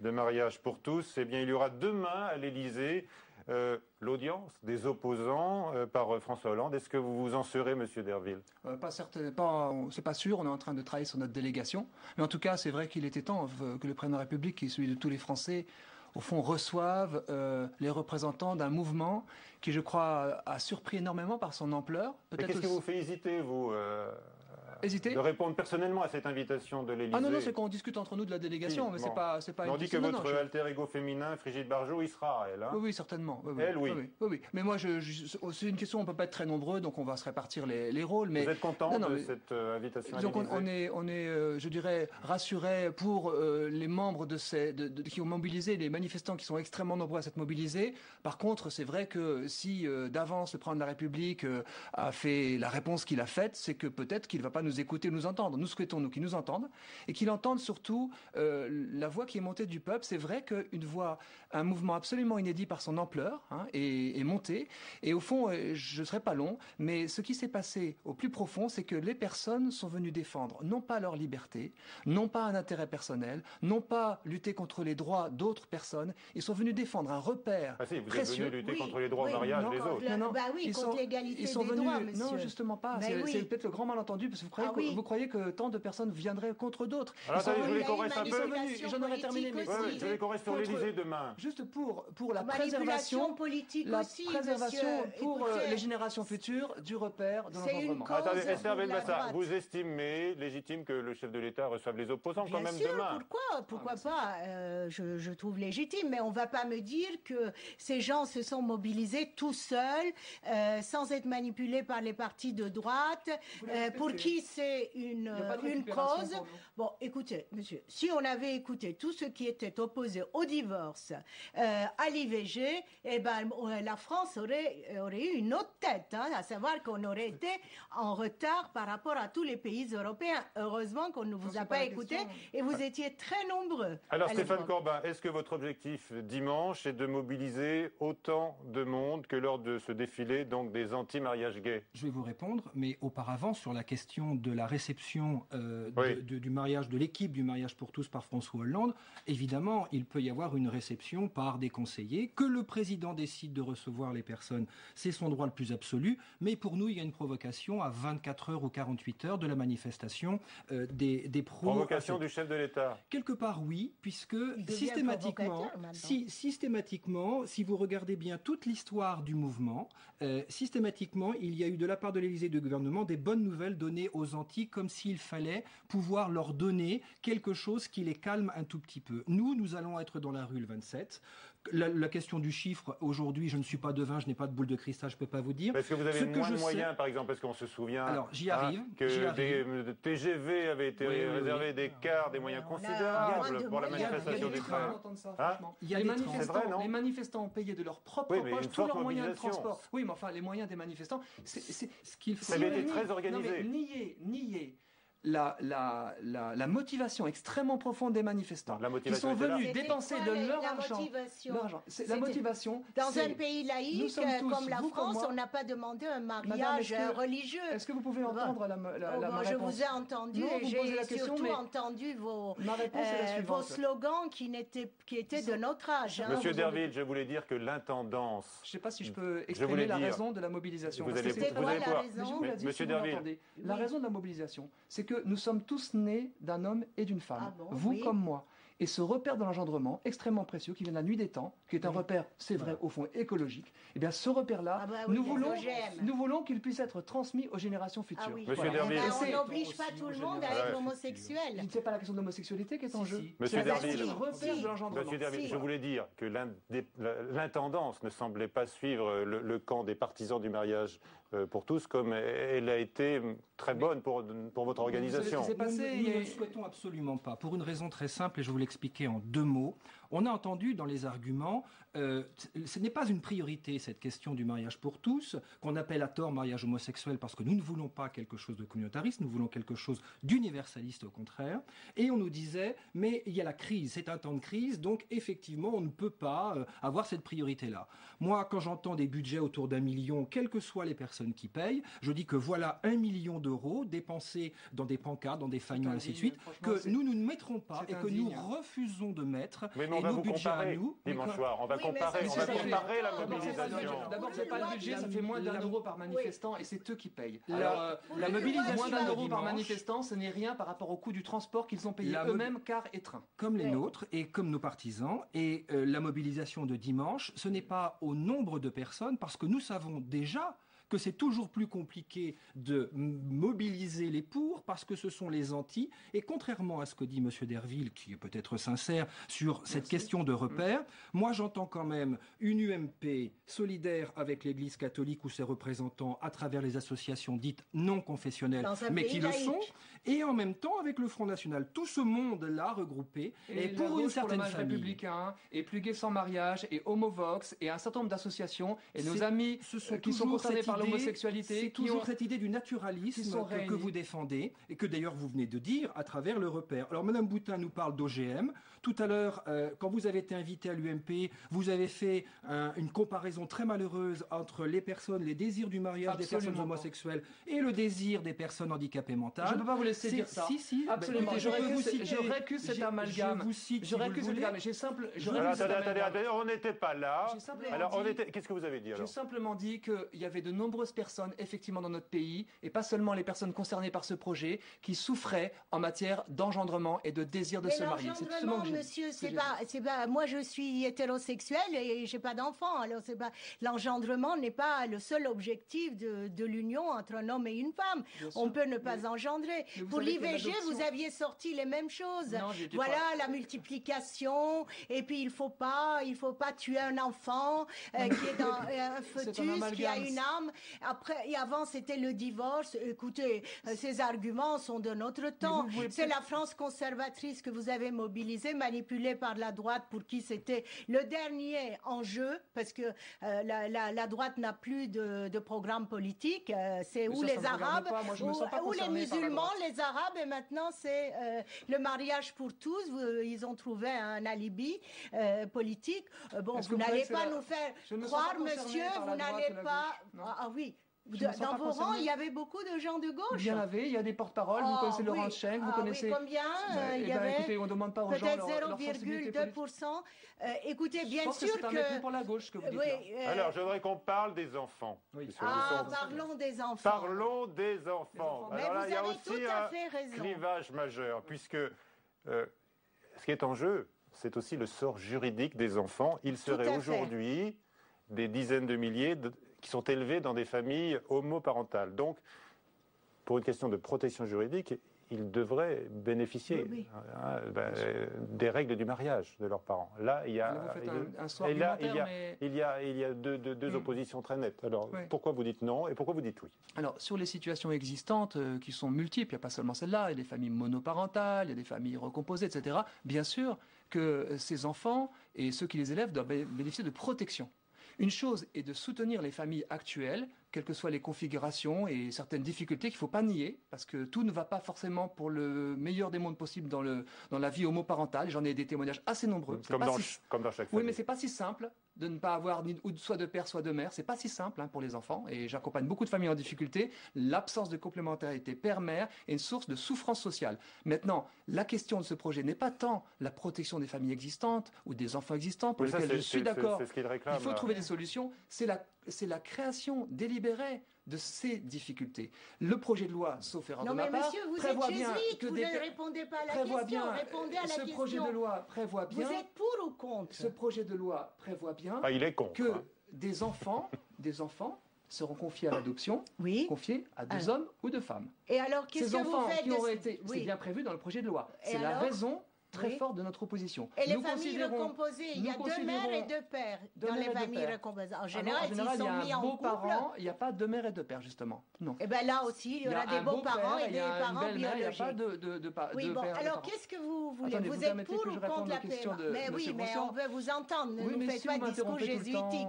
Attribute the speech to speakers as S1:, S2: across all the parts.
S1: de mariage pour tous, eh bien, il y aura demain à l'Élysée l'audience des opposants par François Hollande. Est-ce que vous en serez, Monsieur Derville?
S2: Pas certain, c'est pas sûr. On est en train de travailler sur notre délégation. Mais en tout cas, c'est vrai qu'il était temps que le président de la République, qui est celui de tous les Français, au fond, reçoivent les représentants d'un mouvement qui, je crois, a surpris énormément par son ampleur.
S1: Mais qu'est-ce qui vous fait hésiter, vous
S2: Hésiter
S1: de répondre personnellement à cette invitation de l'Élysée?
S2: Ah non, c'est qu'on discute entre nous de la délégation,
S1: si,
S2: mais
S1: bon.
S2: c'est pas
S1: on dit que votre alter ego féminin, Brigitte Bardot, y sera, elle. Hein?
S2: Oui, certainement. Oui,
S1: elle, oui.
S2: Oui. Mais moi, c'est une question, on peut pas être très nombreux, donc on va se répartir les rôles. Mais
S1: vous êtes content de cette invitation à l'Élysée?
S2: On est, je dirais, rassurés pour les membres qui ont mobilisé, les manifestants qui sont extrêmement nombreux à s'être mobilisés. Par contre, c'est vrai que si d'avance le président de la République a fait la réponse qu'il a faite, c'est que peut-être qu'il ne va pas nous écouter, nous entendre. Nous souhaitons, nous, qu'ils nous entendent et qu'il entende surtout la voix qui est montée du peuple. C'est vrai qu'une voix, un mouvement absolument inédit par son ampleur est monté. Et au fond, je ne serai pas long, mais ce qui s'est passé au plus profond, c'est que les personnes sont venues défendre non pas leur liberté, non pas un intérêt personnel, non pas lutter contre les droits d'autres personnes. Ils sont venus défendre un repère précieux.
S1: Vous êtes venus lutter contre les droits au mariage des autres.
S2: Non,
S3: bah oui, contre l'égalité des droits, monsieur.
S2: Non, justement pas. C'est peut-être le grand malentendu, parce que vous croyez que tant de personnes viendraient contre d'autres.
S1: Alors attendez, je voulais qu'on reste un peu.
S2: J'en aurais terminé. Mais
S1: je voulais qu'on reste sur l'Élysée demain.
S2: Juste pour la préservation
S3: politique aussi,
S2: pour les générations futures du repère de l'engendrement.
S1: Attendez, Esther Benbassa, vous estimez légitime que le chef de l'État reçoive les opposants quand même demain?
S3: Pourquoi pas? Je trouve légitime, mais on va pas me dire que ces gens se sont mobilisés tout seuls, sans être manipulés par les partis de droite, pour qui c'est une cause. Bon, écoutez, monsieur, si on avait écouté tous ceux qui étaient opposés au divorce, à l'IVG, eh ben, la France aurait eu une autre tête, à savoir qu'on aurait été en retard par rapport à tous les pays européens. Heureusement qu'on ne vous a pas écouté et vous étiez très nombreux.
S1: Alors Stéphane Corbin, est-ce que votre objectif dimanche est de mobiliser autant de monde que lors de ce défilé, donc des anti-mariages gays?
S4: Je vais vous répondre, mais auparavant sur la question de la réception du mariage, de l'équipe du mariage pour tous par François Hollande, évidemment, il peut y avoir une réception par des conseillers, que le président décide de recevoir les personnes, c'est son droit le plus absolu, mais pour nous, il y a une provocation à 24 heures ou 48 heures de la manifestation des pros.
S1: Provocation du chef de l'État? Quelque
S4: part, oui, puisque systématiquement, si vous regardez bien toute l'histoire du mouvement, systématiquement, il y a eu de la part de l'Élysée et du gouvernement des bonnes nouvelles données aux Antilles comme s'il fallait pouvoir leur donner quelque chose qui les calme un tout petit peu. Nous allons être dans la rue le 27. La question du chiffre, aujourd'hui, je ne suis pas devin, je n'ai pas de boule de cristal, je ne peux pas vous dire.
S1: Est-ce que vous avez moins de moyens, par exemple, parce qu'on se souvient
S4: j'y arrive,
S1: que des TGV avaient été réservés, des cars, des moyens considérables pour la manifestation des trains.
S2: Les manifestants ont payé de leur propre poche tous leurs moyens de transport. Oui, mais enfin, les moyens des manifestants, c'est ce qu'il faut.
S1: Ça avait été très organisé.
S2: Non, mais nier la motivation extrêmement profonde des manifestants qui sont venus dépenser de leur argent. La motivation.
S3: Dans un pays laïque comme la France, on n'a pas demandé un mariage religieux.
S2: Est-ce que vous pouvez entendre la réponse?
S3: Je vous ai entendu et j'ai surtout entendu vos slogans qui étaient de notre âge.
S1: Monsieur Derville, je voulais dire que l'intendance.
S2: Je ne sais pas si je peux exprimer la raison de la mobilisation.
S3: C'était quoi la raison?
S1: Monsieur Derville.
S2: La raison de la mobilisation, c'est que nous sommes tous nés d'un homme et d'une femme, comme moi. Et ce repère de l'engendrement, extrêmement précieux, qui vient de la nuit des temps, qui est un repère, c'est vrai, au fond, écologique, eh bien ce repère-là, nous voulons qu'il puisse être transmis aux générations futures.
S1: Monsieur Derville.
S3: On n'oblige pas tout le monde à être homosexuel.
S2: Ce n'est pas la question de l'homosexualité qui est en jeu.
S1: Monsieur Derville,
S2: c'est le repère de l'engendrement.
S1: Monsieur Derville, je voulais dire que l'intendance ne semblait pas suivre le camp des partisans du mariage pour tous, comme elle a été très bonne pour votre organisation.
S4: Nous ne le souhaitons absolument pas, pour une raison très simple, et je vous l'expliquer en 2 mots. On a entendu dans les arguments, ce n'est pas une priorité, cette question du mariage pour tous, qu'on appelle à tort mariage homosexuel, parce que nous ne voulons pas quelque chose de communautariste, nous voulons quelque chose d'universaliste au contraire. Et on nous disait, mais il y a la crise, c'est un temps de crise, donc effectivement, on ne peut pas avoir cette priorité-là. Moi, quand j'entends des budgets autour d'1 million, quelles que soient les personnes personnes qui payent. Je dis que voilà 1 million d'euros dépensés dans des pancartes, dans des fanions, ainsi de suite, que nous ne mettrons pas et que nous refusons de mettre.
S1: Mais
S4: et
S1: on va
S4: nos
S1: vous
S4: budgets
S1: comparer
S4: à nous.
S1: dimanche soir. On va comparer la mobilisation.
S2: D'abord, c'est pas le budget, ça fait moins d'1 euro par manifestant et c'est eux qui payent.
S4: Alors,
S2: la mobilisation, moins d'1 euro par
S4: dimanche,
S2: manifestant, ce n'est rien par rapport au coût du transport qu'ils ont payé eux-mêmes, car et train.
S4: Comme les nôtres et comme nos partisans. Et la mobilisation de dimanche, ce n'est pas au nombre de personnes, parce que nous savons déjà que c'est toujours plus compliqué de mobiliser les pour, parce que ce sont les anti. Et contrairement à ce que dit M. Derville, qui est peut-être sincère sur cette question de repère, moi j'entends quand même une UMP solidaire avec l'Église catholique ou ses représentants à travers les associations dites non confessionnelles, mais qui le sont, et en même temps avec le Front National. Tout ce monde-là regroupé, et pour une certaine famille.
S2: Républicain, et Plus Gai sans mariage, et Homovox, et un certain nombre d'associations, et nos amis qui sont concernés par l'homosexualité.
S4: C'est toujours cette idée du naturalisme que vous défendez, et que d'ailleurs vous venez de dire à travers le repère. Alors Madame Boutin nous parle d'OGM. Tout à l'heure, quand vous avez été invité à l'UMP, vous avez fait une comparaison très malheureuse entre les personnes, les désirs du mariage des personnes homosexuelles et le désir des personnes handicapées mentales.
S2: Je ne peux pas vous laisser dire ça.
S4: Si,
S2: absolument.
S4: Je
S2: récuse cet amalgame.
S4: Je récuse cet amalgame.
S1: Attendez, on n'était pas là. Alors, qu'est-ce que vous avez dit alors?
S2: J'ai simplement dit qu'il y avait de nombreuses personnes, effectivement, dans notre pays, et pas seulement les personnes concernées par ce projet, qui souffraient en matière d'engendrement et de désir de se marier.
S3: C'est tout ce que monsieur, c'est pas. Moi, je suis hétérosexuelle et j'ai pas d'enfant. Alors, c'est pas. L'engendrement n'est pas le seul objectif de l'union entre un homme et une femme. On peut ne pas engendrer. Pour l'IVG, vous aviez sorti les mêmes choses.
S2: Non,
S3: voilà, la multiplication. Et puis, il faut pas tuer un enfant qui est dans un fœtus, qui a une âme. Après, et avant, c'était le divorce. Écoutez, ces arguments sont de notre temps. C'est la France conservatrice que vous avez mobilisée, manipulée par la droite, pour qui c'était le dernier enjeu, parce que la droite n'a plus de programme politique. C'est ou les Arabes, ou les musulmans, les Arabes, et maintenant c'est le mariage pour tous. Ils ont trouvé un alibi politique. Bon, vous n'allez pas nous faire croire, monsieur, vous n'allez pas... Ah oui. Dans vos rangs, il y avait beaucoup de gens de gauche.
S2: Il y en avait, il y a des porte-paroles, vous connaissez Laurent Schenck, vous connaissez...
S3: Oui, combien il y avait?
S2: Écoutez, on ne demande pas aux gens leur sensibilité politique.
S3: Peut-être 0,2%. Écoutez, bien sûr
S2: que... c'est un mépris pour la gauche que vous dites là.
S1: Alors, je voudrais qu'on parle des enfants.
S3: Oui. Parlons des enfants.
S1: Parlons des enfants.
S3: Mais
S1: alors là,
S3: vous
S1: il y a
S3: avez
S1: aussi
S3: tout à fait raison.
S1: Clivage majeur, puisque ce qui est en jeu, c'est aussi le sort juridique des enfants. Il serait aujourd'hui des dizaines de milliers qui sont élevés dans des familles homoparentales. Donc, pour une question de protection juridique, ils devraient bénéficier des règles du mariage de leurs parents. Là, il y a, il y a deux oppositions très nettes. Alors, pourquoi vous dites non et pourquoi vous dites oui?
S2: Alors, sur les situations existantes qui sont multiples, il n'y a pas seulement celle-là, il y a des familles monoparentales, il y a des familles recomposées, etc. Bien sûr que ces enfants et ceux qui les élèvent doivent bénéficier de protection. Une chose est de soutenir les familles actuelles, quelles que soient les configurations et certaines difficultés qu'il ne faut pas nier, parce que tout ne va pas forcément pour le meilleur des mondes possible dans la vie homoparentale. J'en ai des témoignages assez nombreux.
S1: Comme dans chaque famille.
S2: Oui, mais c'est pas si simple de ne pas avoir soit de père, soit de mère. C'est pas si simple pour les enfants. Et j'accompagne beaucoup de familles en difficulté. L'absence de complémentarité père-mère est une source de souffrance sociale. Maintenant, la question de ce projet n'est pas tant la protection des familles existantes ou des enfants existants, pour lesquels je suis d'accord. Il faut trouver des solutions. C'est la création délibérée de ces difficultés. Le projet de loi, sauf erreur de ma part,
S3: monsieur, vous
S2: prévoit
S3: êtes
S2: bien
S3: jésuite,
S2: que
S3: vous ne répondez pas à la question. Répondez à la question.
S2: Ce projet de loi prévoit bien.
S3: Vous êtes pour ou contre?
S2: Ce projet de loi prévoit bien
S1: il est contre,
S2: que des enfants seront confiés à l'adoption, confiés à deux hommes ou deux femmes.
S3: Et alors, qu'est-ce que vous faites?
S2: Qui auraient été, c'est bien prévu dans le projet de loi. C'est la raison très forte de notre opposition.
S3: Et les familles recomposées, il y a deux mères et deux pères dans les familles recomposées. En général, s'ils sont mis en couple...
S2: Il n'y a pas deux mères et deux pères, justement. Non.
S3: Et bien là aussi, il y aura des beaux-parents et des parents biologiques.
S2: Il n'y a pas de
S3: oui, bon, alors qu'est-ce que vous voulez? Vous êtes pour ou contre la PMA? Mais oui, mais on veut vous entendre. Ne nous faites pas discours jésuitique.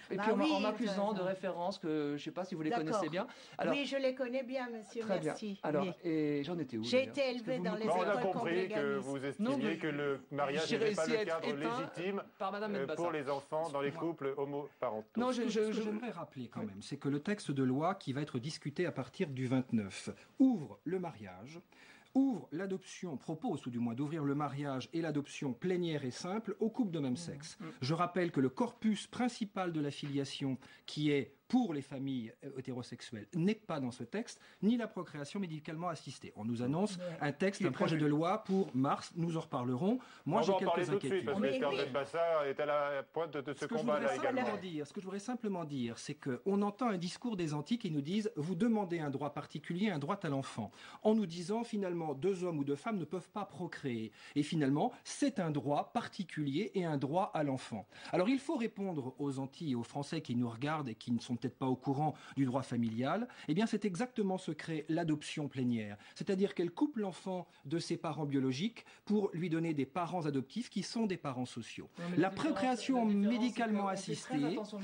S2: Et
S3: Bah
S2: puis
S3: oui,
S2: en m'accusant de
S3: enfin,
S2: références que je ne sais pas si vous les
S3: D'accord.
S2: connaissez bien. Alors,
S3: oui, je les connais bien, monsieur,
S2: très bien.
S3: merci.
S2: Alors,
S3: Oui.
S2: et j'en étais où
S3: J'ai
S2: d'ailleurs
S3: été
S2: Est-ce que
S3: élevée
S2: vous
S3: dans
S2: me
S3: les
S1: Bon, on a
S3: écoles
S1: compris que
S3: congréganistes.
S1: vous
S2: Non,
S1: estimiez
S2: mais
S1: que le mariage
S2: j'ai
S1: n'était pas
S2: réussi
S1: le
S2: à être
S1: cadre
S2: éteint
S1: légitime
S2: par Madame Benbassa.
S1: pour les enfants dans les couples homoparentaux.
S2: Non,
S4: Ce que j'aimerais rappeler quand même, c'est que le texte de loi qui va être discuté à partir du 29 ouvre le mariage, ouvre l'adoption, propose ou du moins d'ouvrir le mariage et l'adoption plénière et simple aux couples de même sexe. Je rappelle que le corpus principal de la filiation, qui est pour les familles hétérosexuelles, n'est pas dans ce texte, ni la procréation médicalement assistée. On nous annonce un texte, un projet de loi pour mars, nous en reparlerons. Moi,
S1: On
S4: j'ai
S1: va en parler
S4: quelques
S1: tout de suite,
S4: inquiétudes.
S1: parce que
S3: Mais
S1: Esther
S3: oui.
S1: Benbassa est à la pointe de ce combat-là également.
S4: Ce que je voudrais simplement dire, c'est qu'on entend un discours des antiques qui nous disent « vous demandez un droit particulier, un droit à l'enfant », en nous disant finalement deux hommes ou deux femmes ne peuvent pas procréer. Et finalement, c'est un droit particulier et un droit à l'enfant. Alors il faut répondre aux Antilles et aux Français qui nous regardent et qui ne sont peut-être pas au courant du droit familial. Eh bien, c'est exactement ce qu'est l'adoption plénière. C'est-à-dire qu'elle coupe l'enfant de ses parents biologiques pour lui donner des parents adoptifs qui sont des parents sociaux. La procréation médicalement assistée, non,
S2: des enfants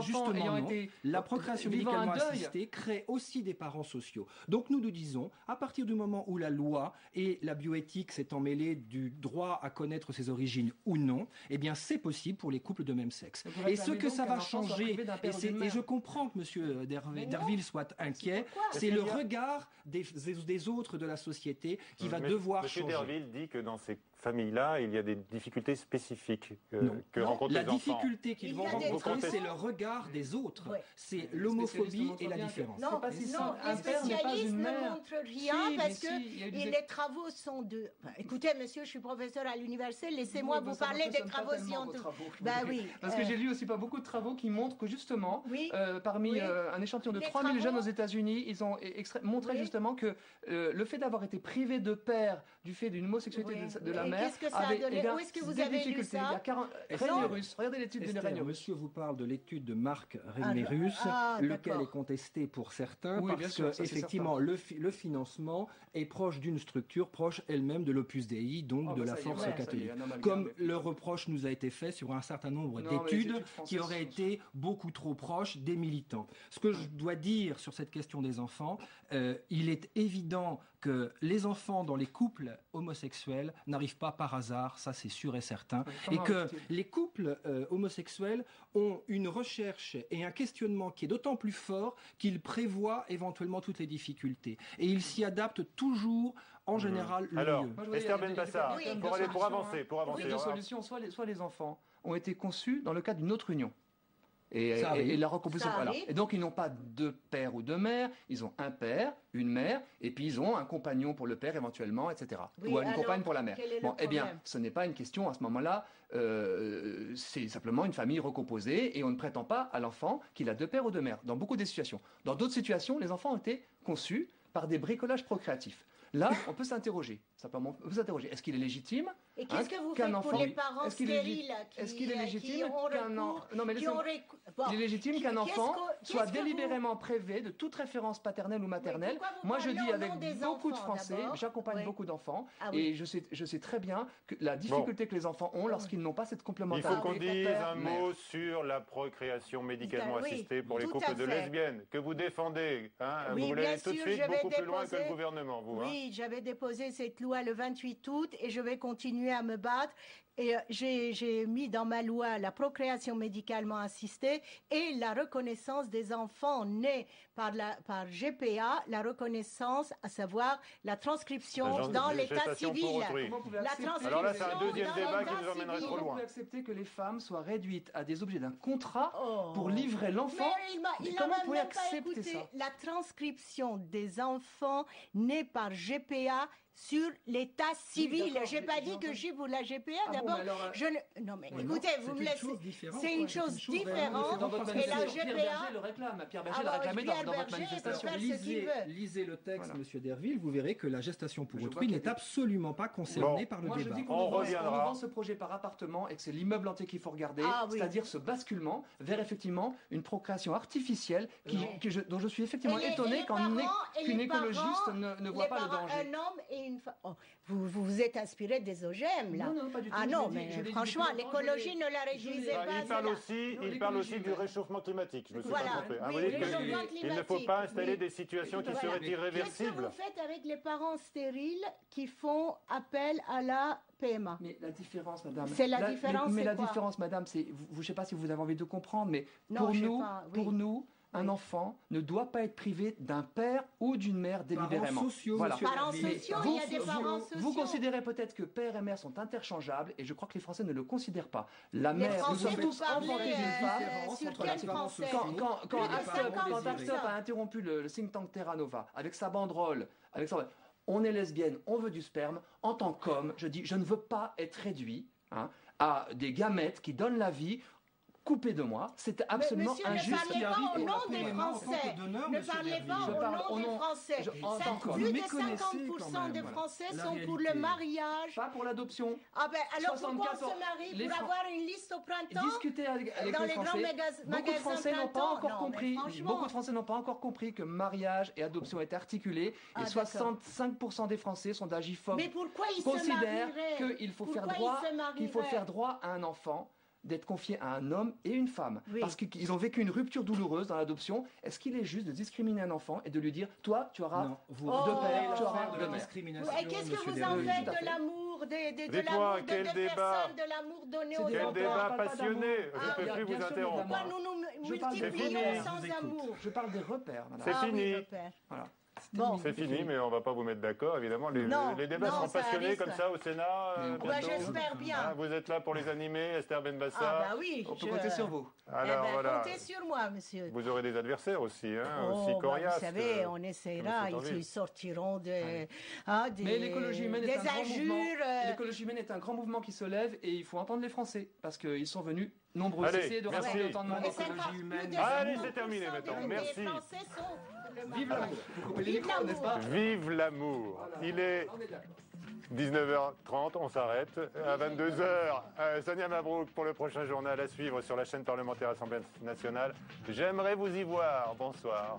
S4: justement
S2: ayant
S4: non.
S2: été
S4: La procréation
S2: vivant un
S4: médicalement
S2: deuil.
S4: assistée crée aussi des parents sociaux. Donc nous disons, à partir du moment où la loi et la bioéthique s'étant mêlées du droit à connaître ses origines ou non, eh bien c'est possible pour les couples de même sexe.
S2: Donc vous
S4: Et ce
S2: réclamez
S4: que
S2: donc
S4: ça
S2: qu'un
S4: va
S2: enfant soit
S4: changer,
S2: privé d'un père ou d'une
S4: et
S2: mère.
S4: je comprends que M. Derville soit inquiet,
S3: pourquoi.
S4: c'est le regard des autres de la société qui va devoir
S1: Monsieur
S4: changer.
S1: Derville dit que dans ces familles-là, il y a des difficultés spécifiques
S4: Non.
S1: que rencontrent
S4: La
S1: les enfants.
S4: difficulté qu'ils
S3: Il
S4: vont
S3: y a des
S4: rencontrer,
S3: enfants-
S4: c'est le regard des autres.
S3: Ouais.
S4: C'est l'homophobie et la
S2: bien que-
S4: différence.
S3: Non,
S2: pas si
S3: non,
S2: simple.
S3: les
S2: Un père n'est pas
S3: spécialistes
S2: une
S3: ne
S2: mère.
S3: montrent rien
S2: Si,
S3: parce
S2: mais si,
S3: que
S2: il y a eu des-
S3: les travaux sont de... Enfin, écoutez, monsieur, je suis professeur à l'université, laissez-moi
S2: Oui,
S3: vous
S2: ça
S3: parler des
S2: m'impressionne pas
S3: travaux
S2: tellement, vos
S3: scientifiques.
S2: travaux, je
S3: Bah
S2: vous dis.
S3: oui.
S2: Parce que j'ai lu aussi pas beaucoup de travaux qui montrent que justement,
S3: Oui.
S2: parmi
S3: Oui.
S2: un échantillon de
S3: Les
S2: 3000 jeunes aux
S3: travaux-
S2: États-Unis, ils ont montré
S3: Oui.
S2: justement que le fait d'avoir été privé de père du fait d'une homosexualité
S3: Oui.
S2: de la
S3: Et
S2: mère
S3: qu'est-ce que ça a
S2: avait
S3: donné?
S2: eh bien,
S3: Où est-ce que vous
S2: des
S3: avez lu
S2: difficultés.
S3: ça?
S2: Il y a 40...
S4: Esther,
S2: Régnerus. Regardez l'étude de
S4: Esther,
S2: Régnerus.
S4: monsieur vous parle de l'étude de Marc Régnerus, lequel
S3: d'accord.
S4: est contesté pour certains,
S2: Oui, bien
S4: parce
S2: sûr,
S4: que
S2: ça, c'est
S4: effectivement le financement est proche d'une structure proche elle-même de l'Opus Dei, donc
S2: Ah,
S4: de
S2: bah,
S4: la
S2: ça y est,
S4: force
S2: ouais, ça y est,
S4: catholique.
S2: un amalgame,
S4: Comme
S2: et puis-
S4: le reproche nous a été fait sur un certain nombre
S2: Non, mais les
S4: d'études
S2: études françaises
S4: qui auraient
S2: sont-
S4: été beaucoup trop proches des militants. Ce que je dois dire sur cette question des enfants, il est évident que les enfants dans les couples homosexuels n'arrivent pas par hasard, ça c'est sûr et certain,
S2: Oui,
S4: et
S2: comment
S4: que
S2: arrive-t-il
S4: les couples homosexuels ont une recherche et un questionnement qui est d'autant plus fort qu'ils prévoient éventuellement toutes les difficultés. Et ils s'y adaptent toujours, en général, le
S1: Alors,
S4: mieux.
S2: Moi, je voudrais-
S1: Esther
S2: il y a des-
S1: Benbassa,
S3: Oui.
S1: pour avancer,
S2: Il y a deux
S1: on va-
S2: solutions. Soit les enfants ont été conçus dans le cadre d'une autre union. Et,
S4: Ça arrive.
S2: et la recomposition,
S3: Ça
S2: voilà.
S3: arrive.
S2: Et donc ils n'ont pas de père ou de mère, ils ont un père, une mère, et puis ils ont un compagnon pour le père éventuellement, etc.
S3: Oui,
S2: ou une
S3: alors,
S2: compagne pour la mère.
S3: quel est le
S2: Bon, eh bien,
S3: problème
S2: ce n'est pas une question à ce moment-là. C'est simplement une famille recomposée et on ne prétend pas à l'enfant qu'il a deux pères ou deux mères. Dans beaucoup de situations. Dans d'autres situations, les enfants ont été conçus par des bricolages procréatifs. Là, on peut s'interroger. Simplement, on peut s'interroger. Est-ce qu'il est légitime
S3: Et qu'est-ce que vous
S2: qu'un
S3: faites
S2: enfant-
S3: pour les parents
S2: Est-ce qu'il est
S3: stériles
S2: Est-ce qu'il est légitime
S3: qui ont
S2: qu'un
S3: recours,
S2: enfant... Non, mais
S3: qui
S2: laissez-moi-
S3: ont recours- Bon,
S2: Il est légitime qu'un
S3: qu'est-ce
S2: enfant
S3: que-
S2: soit
S3: qu'est-ce que vous-
S2: délibérément privé de toute référence paternelle ou maternelle.
S3: pourquoi vous
S2: Moi, je
S3: parlez
S2: dis
S3: au
S2: avec
S3: nom des
S2: beaucoup de
S3: enfants,
S2: Français,
S3: d'abord
S2: j'accompagne
S3: Oui.
S2: beaucoup d'enfants,
S3: Ah oui.
S2: et je sais très bien que la difficulté que les enfants ont lorsqu'ils n'ont pas cette
S1: Il
S2: complémentarité.
S1: faut qu'on dise
S2: père,
S1: un
S2: mère.
S1: mot sur la procréation médicalement
S3: Oui,
S1: assistée pour les
S3: tout
S1: couples
S3: à
S1: de
S3: fait.
S1: lesbiennes, que vous défendez. Hein,
S3: Oui,
S1: vous voulez
S3: bien
S1: aller tout de
S3: sûr,
S1: suite
S3: je vais
S1: beaucoup plus loin que
S3: déposer-
S1: le gouvernement, vous. Hein.
S3: Oui, j'avais déposé cette loi le 28 août et je vais continuer à me battre. Et j'ai mis dans ma loi la procréation médicalement assistée et la reconnaissance des enfants nés par GPA, la reconnaissance, à savoir la transcription
S1: La
S3: dans l'état
S1: gestation pour
S3: civil.
S1: autrui.
S2: Comment vous pouvez
S3: La
S2: accepter-
S3: transcription
S1: Alors là, c'est un deuxième
S3: dans
S1: débat qui
S3: l'état
S1: nous emmènerait
S3: civil.
S1: trop
S2: Comment
S1: loin.
S2: vous pouvez accepter que les femmes soient réduites à des objets d'un contrat
S3: Oh.
S2: pour livrer l'enfant?
S3: Mais
S2: Mais
S3: il
S2: comment
S3: n'a
S2: vous pouvez
S3: même pas
S2: accepter
S3: écouté
S2: ça?
S3: la transcription des enfants nés par GPA sur l'état civil.
S2: d'accord,
S3: J'ai pas
S2: j'ai
S3: dit que
S2: entendu.
S3: je suis pour la GPA.
S2: Ah bon,
S3: D'abord,
S2: mais alors,
S3: je ne... Non, mais
S4: Oui,
S3: écoutez,
S4: non,
S3: vous me
S4: c'est une
S3: laissez...
S4: chose différente.
S3: C'est une
S4: Ouais,
S3: chose
S4: c'est une chose
S3: différente.
S2: Dans votre
S3: Et la
S2: manifestation, Pierre
S3: GPA...
S2: Berger le réclame. Pierre Berger
S3: Ah
S2: l'a
S3: bon,
S2: réclamé
S3: Pierre
S2: dans votre
S3: Berger,
S2: manifestation.
S3: faire ce qu'il veut.
S4: Lisez le texte,
S3: Voilà.
S4: Monsieur Derville, vous verrez que la gestation pour
S2: Je
S4: autrui
S2: vois qu'il y a
S4: n'est
S2: des-
S4: absolument pas concernée
S1: Bon.
S4: par le
S2: Moi, je
S4: débat.
S2: dis
S1: On
S2: qu'on nous
S1: reviendra.
S2: vend ce projet par appartement et que c'est l'immeuble entier qu'il faut regarder,
S3: Ah oui.
S2: c'est-à-dire ce basculement vers effectivement une procréation artificielle
S3: Non.
S2: dont je suis effectivement
S3: Et les
S2: étonné
S3: parents- et
S2: qu'une
S3: les
S2: écologiste
S3: parents-
S2: ne voit
S3: les
S2: pas le
S3: parents,
S2: danger.
S3: un homme et et une femme. Oh, vous vous êtes inspiré des OGM, là.
S2: Non, pas du tout.
S3: Ah
S2: Je
S3: non,
S2: l'ai dit,
S3: mais
S2: je l'ai dit
S3: franchement,
S2: depuis longtemps,
S3: l'écologie ne la réduisait
S2: je l'ai-
S3: pas.
S1: Il parle
S3: à
S1: aussi,
S2: Non,
S1: il parle aussi
S2: l'écologie,
S1: du
S2: mais-
S1: réchauffement climatique. Je me suis
S3: Voilà,
S1: pas trompé.
S3: oui,
S1: Vous dites
S3: réchauffement
S1: qu'il ne faut pas installer
S3: climatique,
S1: des situations qui
S3: Voilà.
S1: seraient
S3: Qu'est-ce que
S1: irréversibles.
S3: vous faites avec les parents stériles qui font appel à la PMA?
S2: Mais la différence, madame.
S3: C'est la différence,
S2: Mais
S3: c'est
S2: la
S3: quoi?
S2: différence, madame, c'est. Je ne sais pas si vous avez envie de comprendre, mais
S3: Non,
S2: pour
S3: je sais
S2: nous,
S3: pas, oui.
S2: pour nous, un
S3: Oui.
S2: enfant ne doit pas être privé d'un père ou d'une mère délibérément.
S4: Parents sociaux,
S2: Voilà.
S4: monsieur
S3: Parents
S4: Derville.
S3: sociaux, il y a des parents sociaux.
S2: Vous considérez peut-être que père et mère sont interchangeables, et je crois que les Français ne le considèrent pas. La
S3: Les
S2: mère, nous
S3: Français,
S2: sommes
S3: vous
S2: tous
S3: parlez,
S2: enfantés d'une femme.
S3: sur
S2: Voilà,
S3: quel
S2: c'est-
S3: Français?
S2: Quand
S3: Plus de
S2: Act Up,
S3: 50%.
S2: quand Act Up a interrompu le think tank Terra Nova avec sa banderole, avec sa... on est lesbienne, on veut du sperme, en tant qu'homme, je dis, je ne veux pas être réduit à des gamètes qui donnent la vie coupées de moi. C'est absolument
S3: monsieur,
S2: injuste.
S3: ne parlez pas au
S4: Et
S3: nom
S4: la
S3: des
S4: PMA en tant que
S3: Français.
S4: donneur,
S3: Ne
S4: monsieur
S3: parlez
S4: Derville.
S3: pas
S2: Je
S3: au
S2: parle
S3: nom
S2: au
S3: des
S2: nom-
S3: Français.
S2: en tant qu'homme.
S3: Plus
S4: Vous
S3: de
S4: méconnaissez
S3: 50%
S4: quand
S3: des
S4: même,
S3: Français
S4: la
S3: sont pour le
S4: réalité.
S3: mariage.
S2: Pas pour l'adoption.
S3: Ah ben alors pourquoi on
S2: 74,
S3: se marie?
S2: les
S3: Pour
S2: Fran-
S3: avoir une liste au printemps?
S2: Discuter avec
S3: Dans
S2: les
S3: les grands
S2: Français. Beaucoup
S3: magasins
S2: de Français n'ont pas
S3: printemps.
S2: encore
S3: Non,
S2: compris.
S3: mais franchement.
S2: Beaucoup de Français n'ont pas encore compris que mariage et adoption étaient articulés.
S3: Ah,
S2: Et
S3: d'accord.
S2: 65% des Français, sondage IFOP,
S3: Mais pourquoi ils se
S2: considèrent
S3: marieraient?
S2: qu'il faut
S3: Pourquoi
S2: faire
S3: ils
S2: droit,
S3: se
S2: qu'il faut
S3: marieraient?
S2: faire droit à un enfant d'être confié à un homme et une femme.
S3: Oui.
S2: Parce qu'ils ont vécu une rupture douloureuse dans l'adoption. Est-ce qu'il est juste de discriminer un enfant et de lui dire, toi, tu auras
S4: Non, vous
S3: Oh.
S2: deux pères,
S3: la
S2: tu auras
S4: de
S2: deux
S4: la
S2: mères.
S4: discrimination,
S3: Et qu'est-ce que
S4: monsieur
S3: vous en
S4: Derville.
S3: faites
S2: Tout à
S3: de
S2: fait.
S3: l'amour, de
S1: Dites-moi,
S3: l'amour de
S1: quel
S3: deux
S1: débat?
S3: personnes, de l'amour donné
S2: C'est
S3: aux
S2: des
S1: Quel
S2: débats,
S3: enfants?
S1: débat
S2: parle pas
S1: passionné.
S2: d'amour.
S1: Je ne
S2: Ah,
S1: peux
S2: bien
S1: plus
S2: sûr,
S1: vous
S2: il y a
S1: interrompre.
S2: d'amour.
S3: Pourquoi nous
S2: Je parle des
S3: multiplions
S1: repères.
S3: sans
S4: Je vous écoute.
S3: amour?
S2: Je parle des repères, madame.
S1: C'est
S3: Ah oui,
S1: fini.
S3: repère.
S2: Voilà.
S3: Bon.
S1: C'est fini, mais on ne va pas vous mettre d'accord, évidemment.
S3: Non,
S1: Les débats
S3: non,
S1: seront
S3: ça
S1: passionnés
S3: risque.
S1: comme ça au Sénat.
S2: Mais-
S3: Bah,
S1: bientôt.
S3: j'espère bien.
S1: Ah, vous êtes là pour les animer, Esther Benbassa.
S3: Ah bah oui.
S2: On peut compter sur vous.
S1: Alors
S3: Eh ben,
S1: voilà.
S3: comptez sur moi, monsieur.
S1: Vous aurez des adversaires aussi, hein,
S3: Oh,
S1: aussi
S3: bah,
S1: coriaces.
S3: vous savez,
S1: que-
S3: on essaiera,
S1: comme c'est envie.
S3: ils sortiront des
S2: Mais l'écologie humaine
S3: des
S2: est un grand mouvement.
S3: injures.
S2: L'écologie humaine est un grand mouvement qui se lève et il faut entendre les Français parce qu'ils sont venus nombreux.
S1: Allez,
S2: Cessez de
S1: merci.
S2: rassembler autant de monde.
S3: Et
S4: L'écologie
S3: 50
S4: humaine.
S3: plus de
S1: Allez,
S3: 50%
S1: c'est terminé maintenant.
S3: des
S1: Merci.
S3: Français sont pour le
S2: Vive
S3: mariage.
S2: l'amour. Vous coupez les
S3: Vive
S2: micros, n'est-ce pas
S1: Vive l'amour. Il est
S2: On est d'accord.
S1: 19h30, on s'arrête. À 22h, Sonia Mabrouk pour le prochain journal à suivre sur la chaîne parlementaire Assemblée nationale. J'aimerais vous y voir. Bonsoir.